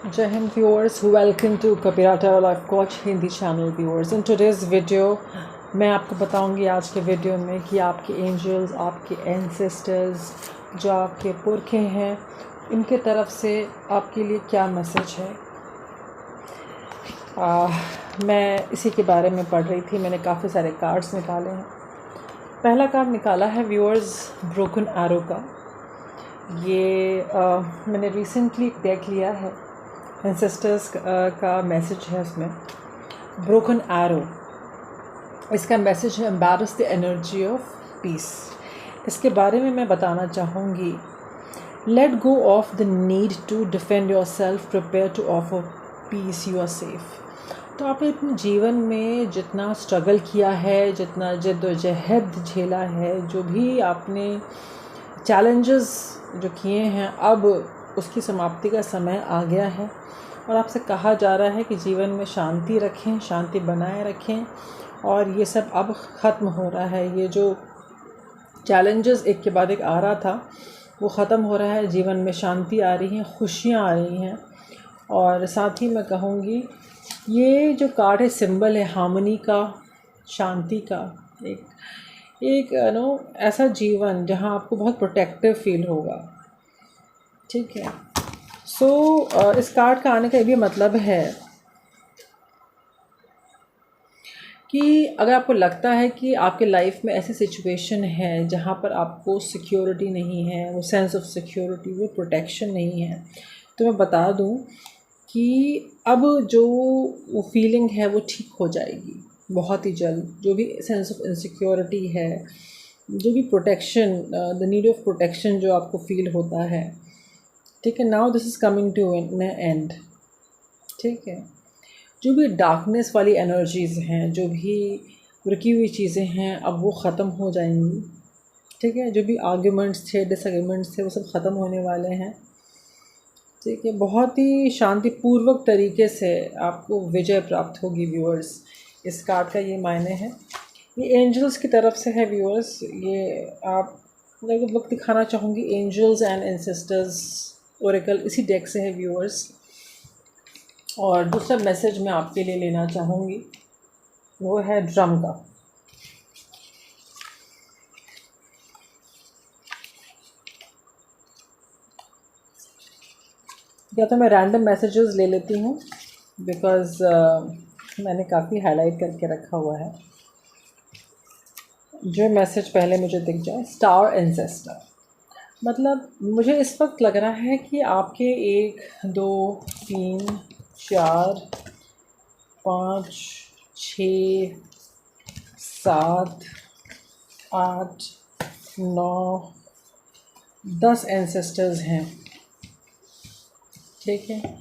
Jai Hind viewers, welcome to Kapira Tarot Life Coach Hindi channel viewers. In today's video मैं आपको बताऊंगी आज के वीडियो में कि आपके एंजल्स, आपके एंसेस्टर्स, जो आपके पुरखे हैं, इनके तरफ से आपके लिए क्या मैसेज है। मैं इसी के बारे में पढ़ रही थी। मैंने काफ़ी सारे कार्ड्स निकाले हैं। पहला कार्ड निकाला है व्यूअर्स ब्रोकन एरो का। ये मैंने रिसेंटली एक डेक लिया है, एंसेस्टर्स का मैसेज है उसमें। ब्रोकन एरो, इसका मैसेज है embrace the energy of peace. इसके बारे में मैं बताना चाहूँगी, let go of the need to defend yourself, prepare to offer peace, you are safe. तो आपने अपने जीवन में जितना स्ट्रगल किया है, जितना जद्दोजहद झेला है, जो भी आपने चैलेंजेस जो किए हैं, अब उसकी समाप्ति का समय आ गया है और आपसे कहा जा रहा है कि जीवन में शांति रखें, शांति बनाए रखें। और ये सब अब ख़त्म हो रहा है। ये जो चैलेंजेस एक के बाद एक आ रहा था वो ख़त्म हो रहा है। जीवन में शांति आ रही है, खुशियाँ आ रही हैं। और साथ ही मैं कहूँगी, ये जो कार्ड है सिंबल है हार्मनी का, शांति का। एक ऐसा जीवन जहाँ आपको बहुत प्रोटेक्टिव फील होगा। ठीक है। सो इस कार्ड का आने का ये भी मतलब है कि अगर आपको लगता है कि आपके लाइफ में ऐसी सिचुएशन है जहाँ पर आपको सिक्योरिटी नहीं है, वो सेंस ऑफ सिक्योरिटी, वो प्रोटेक्शन नहीं है, तो मैं बता दूँ कि अब जो वो फीलिंग है वो ठीक हो जाएगी बहुत ही जल्द। जो भी सेंस ऑफ इनसिक्योरिटी है, जो भी protection, the need of protection जो आपको फील होता है, ठीक है, now this is coming to an end. ठीक है। जो भी डार्कनेस वाली एनर्जीज़ हैं, जो भी रुकी हुई चीज़ें हैं, अब वो ख़त्म हो जाएंगी। ठीक है। जो भी आर्ग्यूमेंट्स थे, डिसएग्रीमेंट्स थे, वो सब ख़त्म होने वाले हैं। ठीक है। बहुत ही शांतिपूर्वक तरीके से आपको विजय प्राप्त होगी व्यूअर्स। इस कार्ड का ये मायने है। ये एंजल्स की तरफ से है व्यूअर्स। ये आप वक्त दिखाना चाहूँगी, एंजल्स एंड एंसेस्टर्स ओरेकल इसी डेक से है व्यूअर्स। और दूसरा मैसेज मैं आपके लिए लेना चाहूँगी, वो है ड्रम का। या तो मैं रैंडम मैसेजेस ले लेती हूँ, बिकॉज़ मैंने काफ़ी हाईलाइट करके रखा हुआ है। जो मैसेज पहले मुझे दिख जाए, स्टार एंसेस्टर, मतलब मुझे इस वक्त लग रहा है कि आपके 1 2 3 4 5 6 7 8 9 10 एंसेस्टर्स हैं। ठीक है।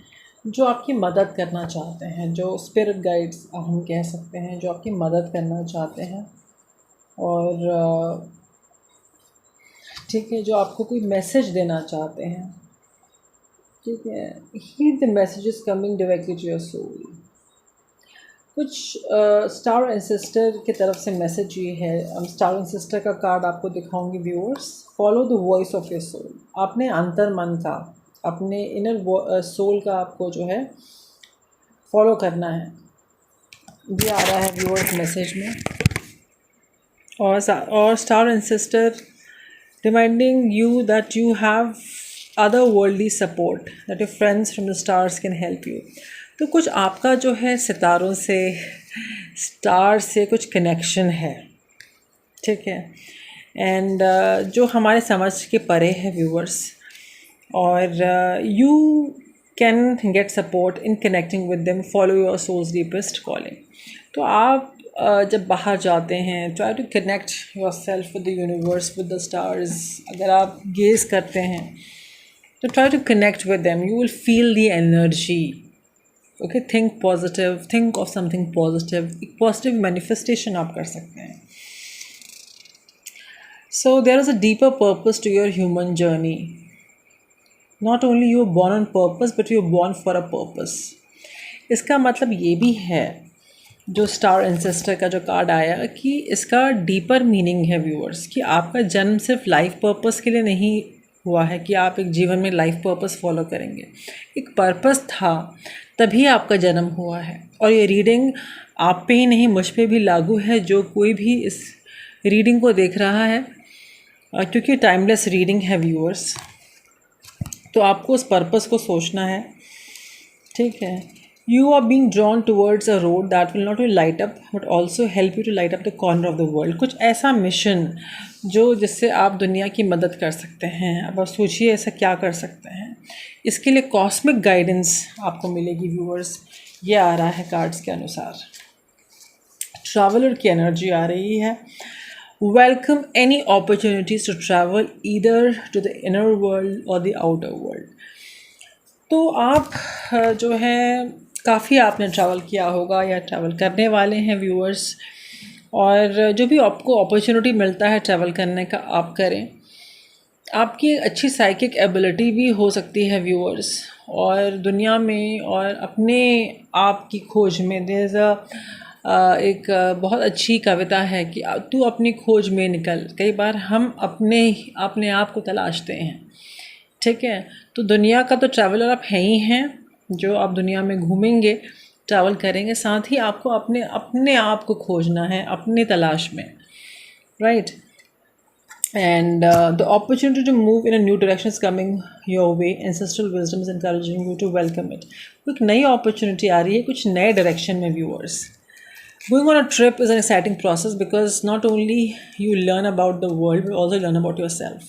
जो आपकी मदद करना चाहते हैं, जो स्पिरिट गाइड्स हम कह सकते हैं, जो आपकी मदद करना चाहते हैं। और ठीक है, जो आपको कोई मैसेज देना चाहते हैं। ठीक है। Heed the messages coming directly to your soul. कुछ स्टार एंसेस्टर की तरफ से मैसेज ये है। हम स्टार एंसेस्टर का कार्ड आपको दिखाऊंगी viewers. Follow the voice of your soul. अपने अंतर मन का, अपने इनर सोल का आपको जो है फॉलो करना है। ये आ रहा है व्यूअर्स मैसेज में। और star ancestor reminding you that you have otherworldly support, that your friends from the stars can help you। तो कुछ आपका जो है सितारों से, स्टार से कुछ कनेक्शन है। ठीक है। एंड जो हमारे समझ के परे है व्यूअर्स। और you can get support in connecting with them, follow your soul's deepest calling. तो आप जब बाहर जाते हैं, try to connect yourself with the universe, with the stars. अगर आप गेज करते हैं तो try to connect with them, you will feel the energy. Okay, think positive, think of something positive. एक पॉजिटिव मैनिफेस्टेशन आप कर सकते हैं। So there is a deeper purpose to your human journey. Not only you are born on purpose, but you are born for a purpose. इसका मतलब ये भी है, जो स्टार एंसेस्टर का जो कार्ड आया, कि इसका डीपर मीनिंग है व्यूअर्स, कि आपका जन्म सिर्फ लाइफ पर्पस के लिए नहीं हुआ है कि आप एक जीवन में लाइफ पर्पस फॉलो करेंगे। एक पर्पस था तभी आपका जन्म हुआ है। और ये रीडिंग आप पे ही नहीं, मुझ पे भी लागू है, जो कोई भी इस रीडिंग को देख रहा है, क्योंकि टाइमलेस रीडिंग है व्यूअर्स। तो आपको उस पर्पस को सोचना है, ठीक है। You are being drawn towards a road that will not will light up but also help you to light up the corner of the world. कुछ ऐसा मिशन जिससे आप दुनिया की मदद कर सकते हैं। अब आप सोचिए ऐसा क्या कर सकते हैं। इसके लिए कॉस्मिक गाइडेंस आपको मिलेगी व्यूअर्स। ये आ रहा है कार्ड्स के अनुसार। ट्रैवलर की एनर्जी आ रही है। Welcome any opportunities to travel either to the inner world और द आउटर वर्ल्ड। तो आप जो है काफ़ी आपने ट्रैवल किया होगा या ट्रैवल करने वाले हैं व्यूअर्स, और जो भी आपको अपॉर्चुनिटी मिलता है ट्रैवल करने का आप करें। आपकी अच्छी साइकिक एबिलिटी भी हो सकती है व्यूअर्स, और दुनिया में और अपने आप की खोज में एक बहुत अच्छी कविता है कि तू अपनी खोज में निकल। कई बार हम अपने आप को तलाशते हैं, ठीक है। तो दुनिया का तो ट्रैवलर आप हैं ही हैं, जो आप दुनिया में घूमेंगे, ट्रैवल करेंगे, साथ ही आपको अपने आप को खोजना है अपनी तलाश में, right. And the opportunity to move in a new direction is coming your way. Ancestral wisdom is encouraging you to welcome it. एक नई अपॉर्चुनिटी आ रही है कुछ नए डायरेक्शन में viewers. Going on a trip is an exciting process because not only you learn about the world but also learn about yourself.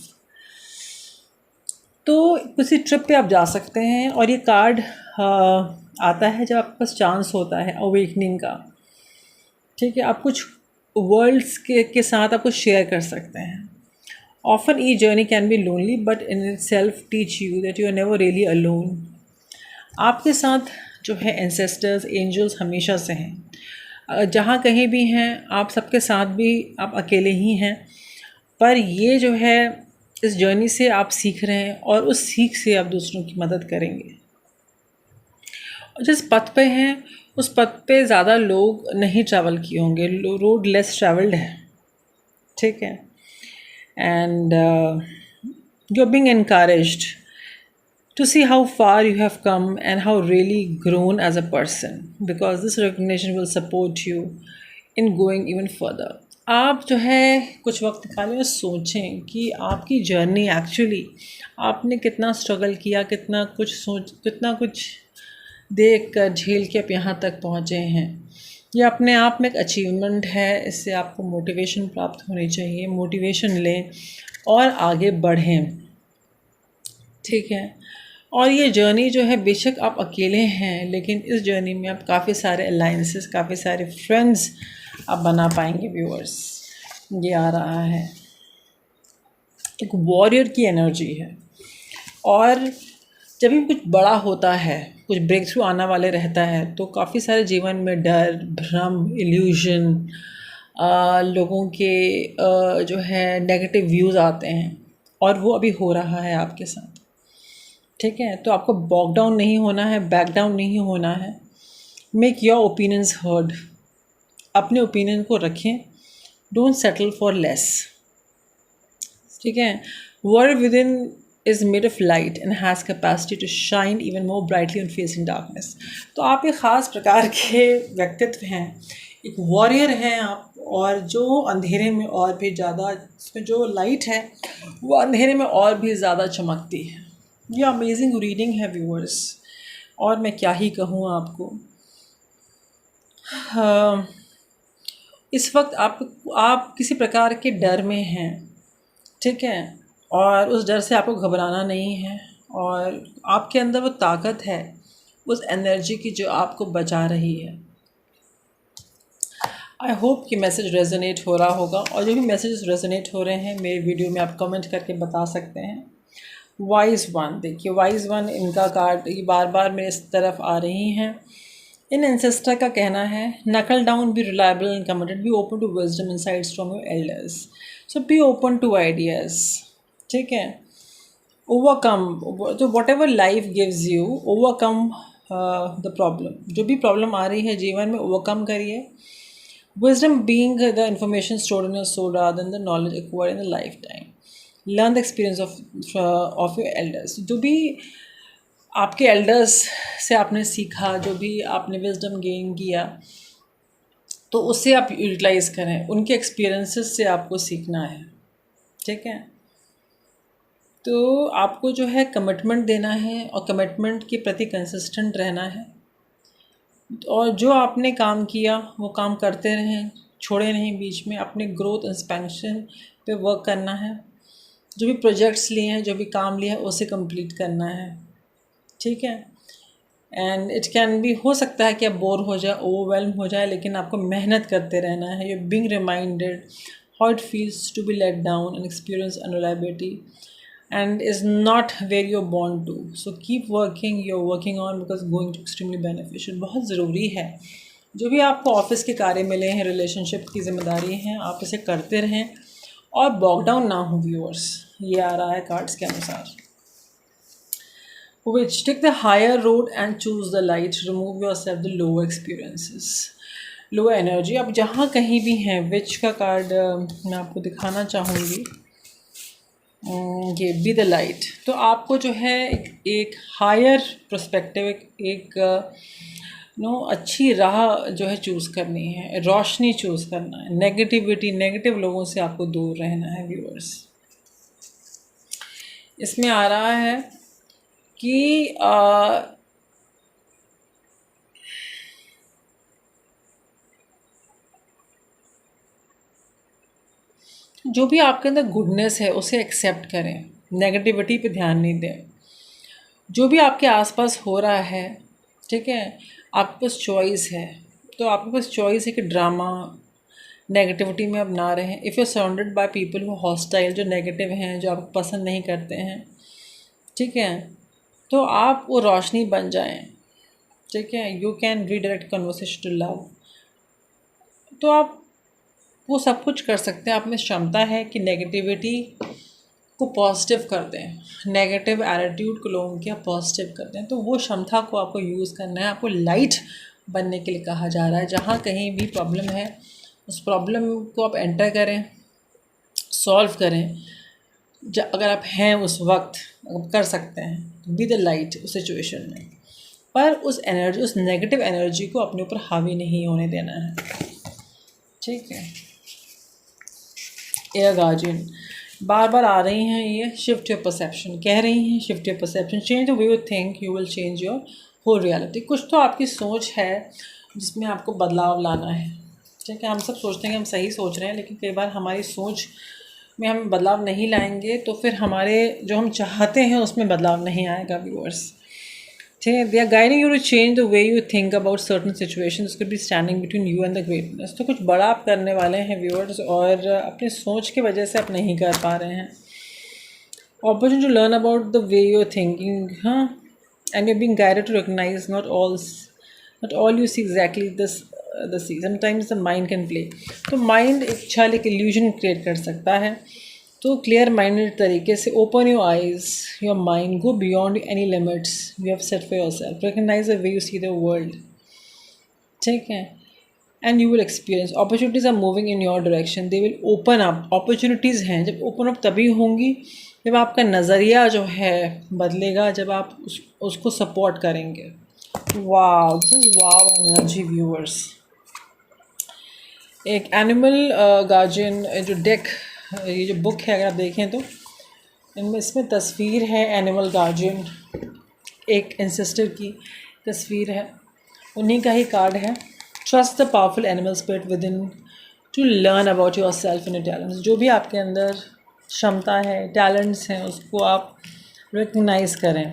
तो किसी trip पे आप जा सकते हैं, और ये कार्ड आता है जब आपके पास चांस होता है अवेकनिंग का, ठीक है। आप कुछ वर्ल्ड्स के साथ आप कुछ शेयर कर सकते हैं। Often a journey can be lonely but in itself teach you that you are never really alone. आपके साथ जो है एंसेस्टर्स, एंजल्स हमेशा से हैं। जहाँ कहीं भी हैं आप सबके साथ भी आप अकेले ही हैं, पर ये जो है इस जर्नी से आप सीख रहे हैं और उस सीख से आप दूसरों की मदद करेंगे। और जिस पथ पे हैं उस पथ पे ज़्यादा लोग नहीं ट्रैवल किए होंगे, रोड लेस ट्रैवल्ड है, ठीक है। And you are being encouraged to see how far you have come and how really grown as a person, because this recognition will support you in going even further. आप जो है कुछ वक्त निकालें और सोचें कि आपकी जर्नी एक्चुअली आपने कितना स्ट्रगल किया, कितना कुछ देख कर झेल के आप यहाँ तक पहुँचे हैं। यह अपने आप में एक अचीवमेंट है। इससे आपको मोटिवेशन प्राप्त होनी चाहिए। मोटिवेशन लें और आगे बढ़ें, ठीक है। और ये जर्नी जो है बेशक आप अकेले हैं, लेकिन इस जर्नी में आप काफ़ी सारे अलाइंसेस, काफ़ी सारे फ्रेंड्स आप बना पाएंगे व्यूअर्स। ये आ रहा है एक वॉरियर की एनर्जी है। और जब भी कुछ बड़ा होता है, कुछ ब्रेक थ्रू आना वाले रहता है, तो काफ़ी सारे जीवन में डर, भ्रम, इल्यूजन, लोगों के जो है नेगेटिव व्यूज़ आते हैं, और वो अभी हो रहा है आपके साथ, ठीक है। तो आपको बॉक डाउन नहीं होना है, बैक डाउन नहीं होना है। Make your opinions heard. अपने ओपिनियन को रखें, डोंट सेटल फॉर लेस, ठीक है। World within is made of light and has capacity to shine even more brightly on facing darkness. तो आप एक ख़ास प्रकार के व्यक्तित्व हैं, एक वॉरियर हैं आप, और जो अंधेरे में और भी ज़्यादा, इसमें जो लाइट है वो अंधेरे में और भी ज़्यादा चमकती है। ये अमेजिंग रीडिंग है व्यूअर्स, और मैं क्या ही कहूँ आपको। इस वक्त आप किसी प्रकार के डर में हैं, ठीक है, और उस डर से आपको घबराना नहीं है, और आपके अंदर वो ताकत है, उस एनर्जी की, जो आपको बचा रही है। आई होप कि मैसेज रेजोनेट हो रहा होगा, और जो भी मैसेजेस रेजोनेट हो रहे हैं मेरे वीडियो में आप कमेंट करके बता सकते हैं। वाइज वन, देखिए वाइज वन, इनका कार्ड ये बार बार मेरे इस तरफ आ रही हैं। इन एंसेस्टर का कहना है, knuckle down, be reliable and committed, be open to wisdom insights from your elders. So be open to ideas, ठीक है। ओवरकम, तो whatever life gives you, overcome the problem. जो भी प्रॉब्लम आ रही है जीवन में, ओवरकम करिए। Wisdom being the information stored in your soul rather than the knowledge acquired in the lifetime. Learn the experience of your elders. जो भी आपके एल्डर्स से आपने सीखा, जो भी आपने विजडम गेन किया, तो उससे आप यूटिलाइज़ करें। उनके एक्सपीरियंसेस से आपको सीखना है, ठीक है। तो आपको जो है कमिटमेंट देना है और कमिटमेंट के प्रति कंसिस्टेंट रहना है। और जो आपने काम किया वो काम करते रहें, छोड़े नहीं बीच में। अपने ग्रोथ एक्सपेंशन पे वर्क करना है। जो भी प्रोजेक्ट्स लिए हैं, जो भी काम लिया है, उसे कंप्लीट करना है, ठीक है। एंड इट कैन बी, हो सकता है कि आप बोर हो जाए, ओवरवेलम हो जाए, लेकिन आपको मेहनत करते रहना है। You being reminded how it feels to be let down and experience unreliability and is not where you're born to. So keep working, you're working on, because going to extremely beneficial, बहुत ज़रूरी है। जो भी आपको office के कार्य मिले हैं, रिलेशनशिप की जिम्मेदारी हैं, आप इसे करते रहें और बॉक डाउन ना हो व्यूअर्स। ये आ रहा है कार्ड्स के अनुसार। Which take the higher road and choose the light, remove yourself the lower experiences, lower energy। अब जहाँ कहीं भी हैं, विच का कार्ड मैं आपको दिखाना चाहूँगी। ये बी द लाइट। तो आपको जो है एक हायर पर्सपेक्टिव, एक नो अच्छी राह जो है चूज़ करनी है, रोशनी चूज़ करना है। नेगेटिविटी, नेगेटिव लोगों से आपको दूर रहना है व्यूअर्स। इसमें आ रहा है कि जो भी आपके अंदर गुडनेस है उसे एक्सेप्ट करें, नेगेटिविटी पे ध्यान नहीं दें। जो भी आपके आसपास हो रहा है, ठीक है, आपके पास चॉइस है। तो आपके पास चॉइस है कि ड्रामा, नेगेटिविटी में अब ना रहें। If you surrounded by people who hostile, जो नेगेटिव हैं, जो आपको पसंद नहीं करते हैं, ठीक है, तो आप वो रोशनी बन जाएं, ठीक है। You can redirect conversation to love. तो आप वो सब कुछ कर सकते हैं। आप में क्षमता है कि नेगेटिविटी को पॉजिटिव कर दें, नेगेटिव एटीट्यूड को लोगों के पॉजिटिव कर दें। तो वो क्षमता को आपको यूज़ करना है। आपको लाइट बनने के लिए कहा जा रहा है। जहाँ कहीं भी प्रॉब्लम है, उस प्रॉब्लम को आप एंटर करें, सॉल्व करें। अगर आप हैं उस वक्त, आप कर सकते हैं, बी द लाइट उस सिचुएशन में। पर उस एनर्जी, उस नेगेटिव एनर्जी को अपने ऊपर हावी नहीं होने देना है, ठीक है। एयर गार्जियन बार बार आ रही हैं, ये शिफ्ट योर परसेप्शन कह रही हैं। Shift your perception, change the way you think, you will change your whole reality. कुछ तो आपकी सोच है जिसमें आपको बदलाव लाना है, ठीक है। हम सब सोचते हैं कि हम सही सोच रहे हैं, लेकिन कई बार हमारी सोच में हम बदलाव नहीं लाएंगे तो फिर हमारे जो हम चाहते हैं उसमें बदलाव नहीं आएगा व्यूअर्स, ठीक है। They are guiding you to change the way you think about certain situations could be standing between you and the greatness. तो कुछ बड़ा आप करने वाले हैं व्यूअर्स, और अपनी सोच की वजह से आप नहीं कर पा रहे हैं। opportunity to learn about the way you're thinking, and you're being guided to recognize not all you see exactly the see, sometimes the mind can play। तो माइंड एक छल, एक इल्यूजन क्रिएट कर सकता है। तो क्लियर माइंडेड तरीके से open your eyes, your mind, go beyond any limits you have set for yourself, recognise the way you see the world, ठीक है। And you will experience opportunities are moving in your direction, they will open up. Opportunities हैं, जब open up तभी होंगी जब आपका नज़रिया जो है बदलेगा, जब आप उसको सपोर्ट करेंगे। Wow, this is wow energy viewers. एक एनिमल गार्जियन जो डेक, ये जो बुक है, अगर आप देखें तो इसमें तस्वीर है एनिमल गार्जियन, एक एंसेस्टर की तस्वीर है, उन्हीं का ही कार्ड है। Trust the powerful animal spirit within to learn about yourself and talents. जो भी आपके अंदर क्षमता है, टैलेंट्स हैं, उसको आप रिकग्नाइज करें।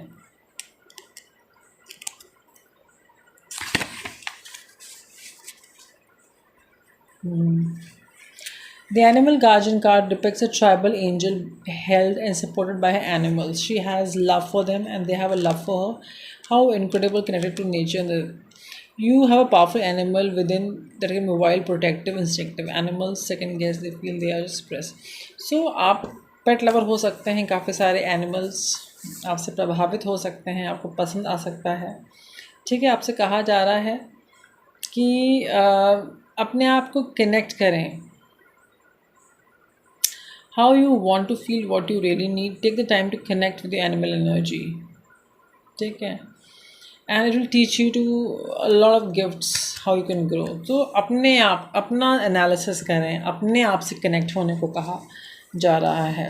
The animal guardian card depicts a tribal angel held and supported by her animals. She has love for them and they have a love for her. How incredible, connected to nature. You have a powerful animal within that can be wild, protective, instinctive. Animals second guess, they feel, they are express. So आप पेट lover हो सकते हैं, काफ़ी सारे animals आपसे प्रभावित हो सकते हैं, आपको पसंद आ सकता है, ठीक है। आपसे कहा जा रहा है कि अपने आप को कनेक्ट करें how you want to feel, what you really need. Take the time to connect with the animal energy. ठीक है, and it will teach you to a lot of gifts how you can grow. तो अपने आप अपना analysis करें, अपने आप से कनेक्ट होने को कहा जा रहा है.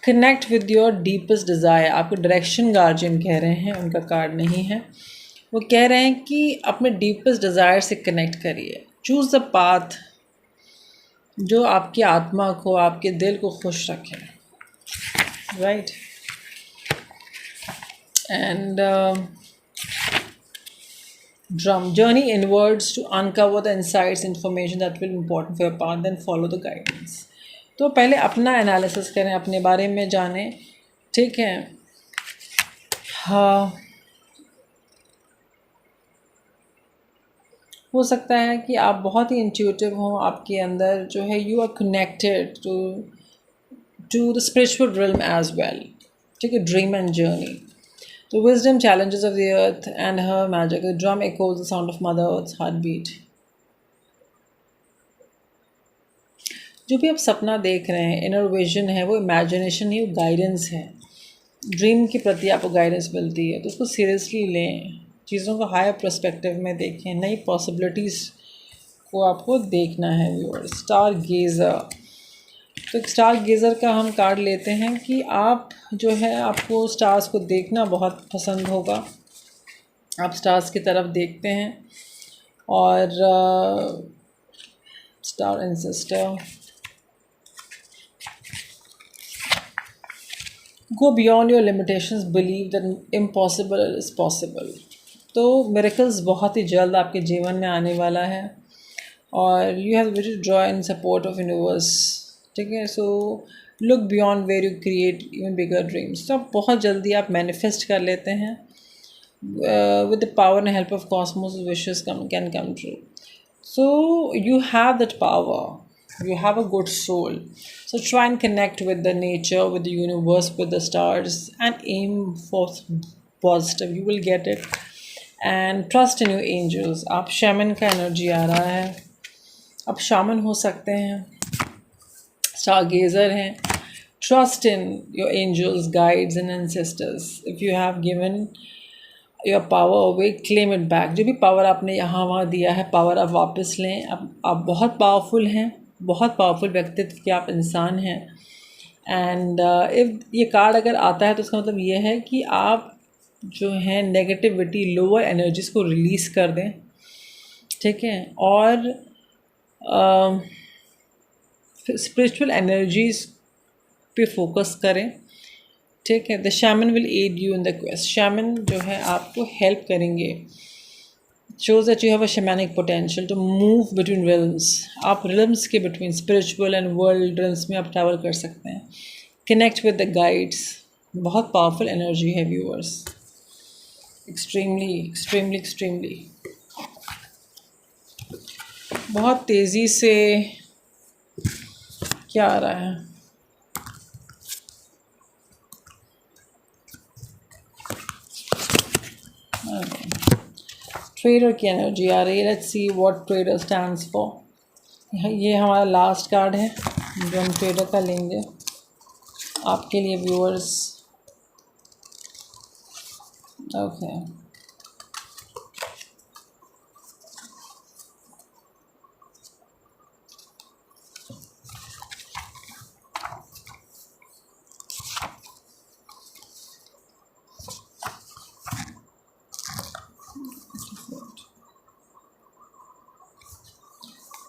Connect with your deepest desire. आपको डायरेक्शन गार्जियन कह रहे हैं, उनका कार्ड नहीं है. वो कह रहे हैं कि अपने डीपेस्ट डिज़ायर से कनेक्ट करिए. चूज़ द पाथ जो आपकी आत्मा को, आपके दिल को खुश रखे. Right. And drum, journey inwards to uncover the insights, information that will be important for your path, then follow the guidance. तो पहले अपना एनालिसिस करें, अपने बारे में जानें. ठीक है. हाँ, हो सकता है कि आप बहुत ही इंट्यूटिव हों, आपके अंदर जो है you are connected to the spiritual realm as well. ठीक है. Dream and journey. The wisdom challenges of the earth and her magic. The drum echoes the sound of Mother Earth's heartbeat. जो भी आप सपना देख रहे हैं, इनर विजन है, वो इमेजिनेशन नहीं, वो गाइडेंस है. ड्रीम के प्रति आपको गाइडेंस मिलती है, तो उसको सीरियसली लें. चीज़ों को हायर पर्सपेक्टिव में देखें. नई पॉसिबिलिटीज़ को आपको देखना है. Viewers, stargazer. तो एक स्टार गेज़र का हम कार्ड लेते हैं कि आप जो है, आपको स्टार्स को देखना बहुत पसंद होगा. आप स्टार्स की तरफ देखते हैं. और star ancestor, go beyond your limitations, believe that impossible is possible. तो मिरेकल्स बहुत ही जल्द आपके जीवन में आने वाला है. और you have will joy in support of universe. ठीक है. So look beyond where you create even bigger dreams. तो बहुत जल्दी आप मैनिफेस्ट कर लेते हैं. With the power and help of cosmos, wishes can come true. So you have that power. You have a good soul. So try and connect with the nature, with the universe, with the stars, and aim for positive. You will get it. And trust in your angels. आप shaman का energy आ रहा है. आप shaman हो सकते हैं. Stargazer हैं. Trust in your angels, guides, and ancestors. If you have given your power away, claim it back. जो भी power आपने यहाँ वहाँ दिया है, power आप वापस लें. आप बहुत powerful हैं. बहुत पावरफुल व्यक्तित्व के आप इंसान हैं. एंड इफ़ ये कार्ड अगर आता है तो उसका मतलब ये है कि आप जो हैं नेगेटिविटी, लोअर एनर्जीज़ को रिलीज़ कर दें. ठीक है. और स्पिरिचुअल एनर्जीज़ पे फोकस करें. ठीक है. The shaman will aid you in the quest. Shaman जो है आपको हेल्प करेंगे. shows that you have a shamanic potential to move between realms. आप realms के between spiritual and world realms में आप travel कर सकते हैं. Connect with the guides. बहुत powerful energy है viewers. Extremely. बहुत तेज़ी से क्या आ रहा है. ट्रेडर की एनर्जी आ रही है. Let's see what trader stands for. ये हमारा लास्ट कार्ड है जो हम ट्रेडर का लेंगे आपके लिए व्यूअर्स. ओके.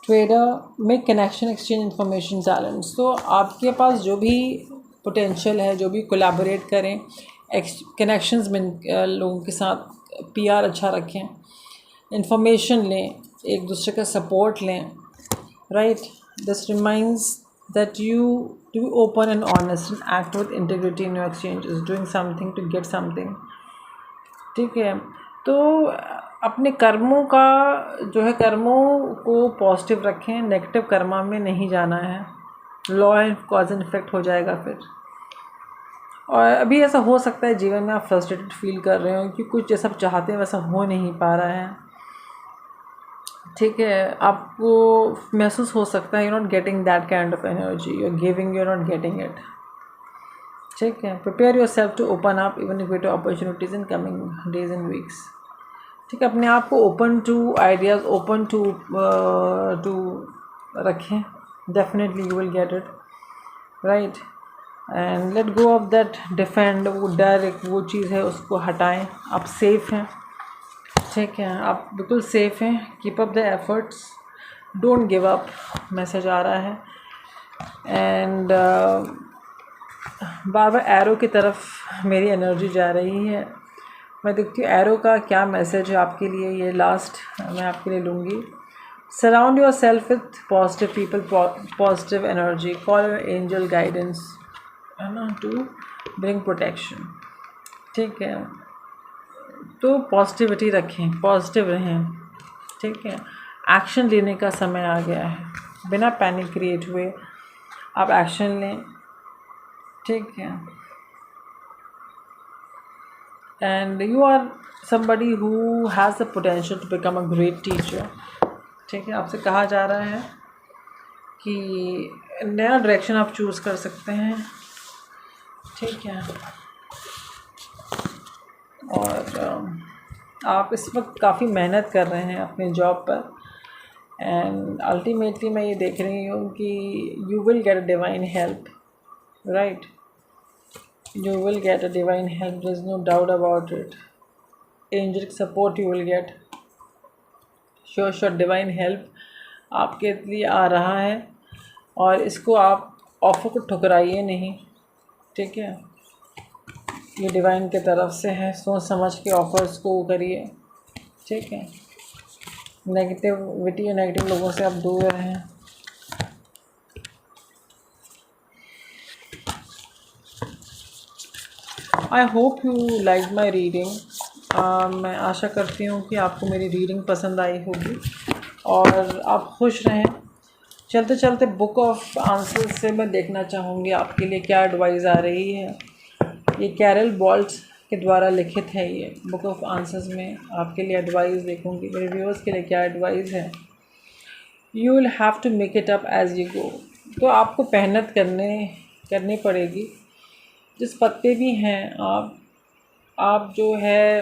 ट्रेडर में कनेक्शन, एक्सचेंज, इंफॉर्मेशन, टैलेंट्स. तो आपके पास जो भी पोटेंशियल है, जो भी कोलैबोरेट करें, कनेक्शंस में लोगों के साथ, पीआर अच्छा रखें, इंफॉर्मेशन लें, एक दूसरे का सपोर्ट लें. Right. This reminds that you to be open and honest and act with integrity in your exchanges, doing something to get something. ठीक है. तो अपने कर्मों का जो है, कर्मों को पॉजिटिव रखें. नेगेटिव कर्मा में नहीं जाना है. Law and cause and effect हो जाएगा फिर. और अभी ऐसा हो सकता है जीवन में आप फ्रस्ट्रेटेड फील कर रहे हो कि कुछ जैसा आप चाहते हैं वैसा हो नहीं पा रहा है. ठीक है, आपको महसूस हो सकता है you not getting that kind of energy, you are giving, you are not getting it. ठीक है, prepare yourself to open up even if greater opportunities in coming days and weeks. ठीक है, अपने आप को open to ideas, open to रखें, definitely you will get it, right. And let go of that defend, वो डर एक वो चीज़ है, उसको हटाएं। आप सेफ़ हैं, ठीक है, आप बिल्कुल सेफ़ हैं। Keep up the efforts, don't give up, message आ रहा है। एंड बार बार एरो की तरफ मेरी एनर्जी जा रही है। मैं देखती हूँ एरो का क्या मैसेज है आपके लिए, ये लास्ट मैं आपके लिए लूँगी। Surround your self with positive people, positive energy, call your angel guidance, है ना, टू ब्रिंग प्रोटेक्शन। ठीक है, तो पॉजिटिविटी रखें, पॉजिटिव रहें। ठीक है, एक्शन लेने का समय आ गया है, बिना पैनिक क्रिएट हुए आप एक्शन लें। ठीक है, and you are somebody who has the potential to become a great teacher। ठीक है, आपसे कहा जा रहा है कि नया डायरेक्शन आप चूज़ कर सकते हैं। ठीक है, और आप इस वक्त काफ़ी मेहनत कर रहे हैं अपने जॉब पर, एंड अल्टीमेटली मैं ये देख रही हूँ कि you will get a divine help, right. You will get a divine help, there's no doubt about it। Angelic support you will get, sure divine help आपके लिए आ रहा है, और इसको आप ऑफ़र को ठुकराइए नहीं। ठीक है, ये डिवाइन के तरफ से है, सोच समझ के ऑफ़र्स को करिए। ठीक है, नेगेटिविटी और नेगेटिव लोगों से आप दूर रहें। आई hope you like my reading. मैं आशा करती हूँ कि आपको मेरी रीडिंग पसंद आई होगी और आप खुश रहें। चलते चलते बुक ऑफ आंसर्स से मैं देखना चाहूँगी आपके लिए क्या एडवाइस आ रही है। ये कैरल बॉल्ट्स के द्वारा लिखित है, ये बुक ऑफ आंसर्स में आपके लिए एडवाइस देखूँगी, मेरे व्यूअर्स के लिए क्या एडवाइस है। You will have to make it up as you go. तो आपको मेहनत करनी पड़ेगी। जिस पद पे भी हैं आप जो है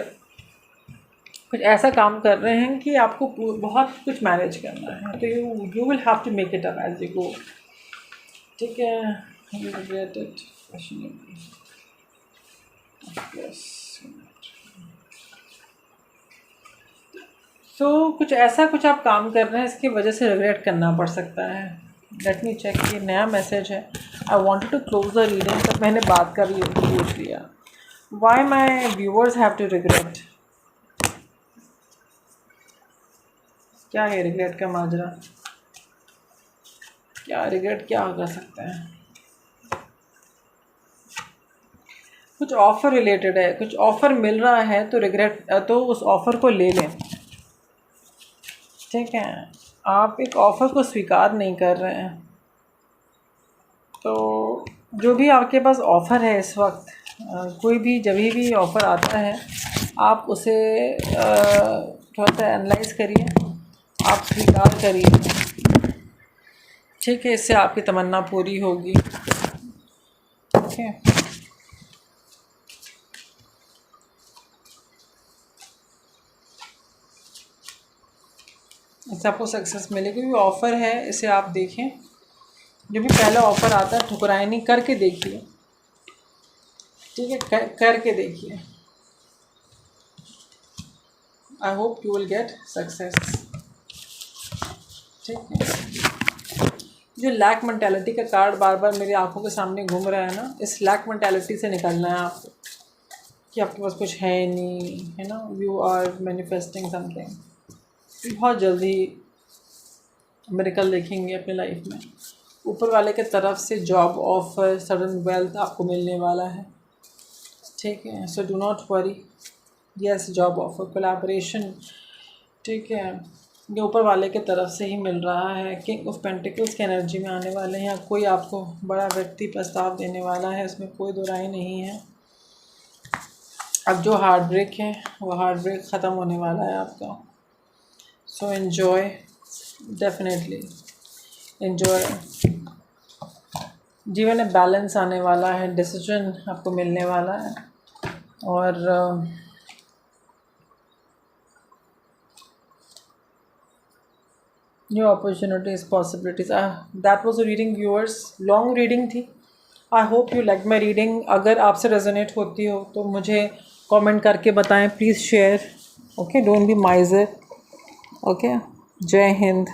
कुछ ऐसा काम कर रहे हैं कि आपको बहुत कुछ मैनेज करना है, तो you will have to make it up as you go. ठीक है, you will get it. So कुछ ऐसा कुछ आप काम कर रहे हैं, इसकी वजह से रिग्रेट करना पड़ सकता है। लेट मी चेक, ये नया मैसेज है। I wanted to close the reading, तब मैंने बात कर ली, पूछ लिया। Why my viewers have to regret. क्या है रिग्रेट का माजरा, क्या रिग्रेट क्या कर सकते हैं। कुछ ऑफ़र रिलेटेड है, कुछ ऑफ़र मिल रहा है तो रिग्रेट, तो उस ऑफ़र को ले लें। ठीक है, आप एक ऑफ़र को स्वीकार नहीं कर रहे हैं, तो जो भी आपके पास ऑफ़र है इस वक्त, कोई भी जब भी ऑफ़र आता है आप उसे थोड़ा सा एनालाइज़ करिए, आप स्वीकार करिए। ठीक है, इससे आपकी तमन्ना पूरी होगी। ठीक है, इससे आपको सक्सेस मिलेगी। भी ऑफ़र है, इसे आप देखें। जो भी पहला ऑफ़र आता है ठुकराए नहीं, करके देखिए। ठीक है, करके देखिए। आई hope you will get success. ठीक है, जो लैक मेंटालिटी का कार्ड बार बार मेरी आंखों के सामने घूम रहा है ना, इस लैक मेंटालिटी से निकलना है आपको, कि आपके पास कुछ है नहीं, है ना। You are manifesting something. बहुत जल्दी मिरेकल देखेंगे अपनी लाइफ में। ऊपर वाले के तरफ से जॉब ऑफर, सडन वेल्थ आपको मिलने वाला है। ठीक है, so do not worry. Yes, job offer, collaboration. ठीक है, ये ऊपर वाले के तरफ से ही मिल रहा है। किंग ऑफ पेंटिकल्स की एनर्जी में आने वाले हैं, कोई आपको बड़ा व्यक्ति प्रस्ताव देने वाला है, इसमें कोई दो राय नहीं है। अब जो हार्ट ब्रेक है वो हार्ट ब्रेक ख़त्म होने वाला है आपका। So enjoy. Definitely enjoy. जीवन में बैलेंस आने वाला है, डिसीजन आपको मिलने वाला है, और new opportunities, possibilities. That was a reading viewers, long reading थी। I hope you like my reading. अगर आपसे रेजोनेट होती हो तो मुझे कमेंट करके बताएं, please share. Okay, don't be माइजर। Okay, जय हिंद।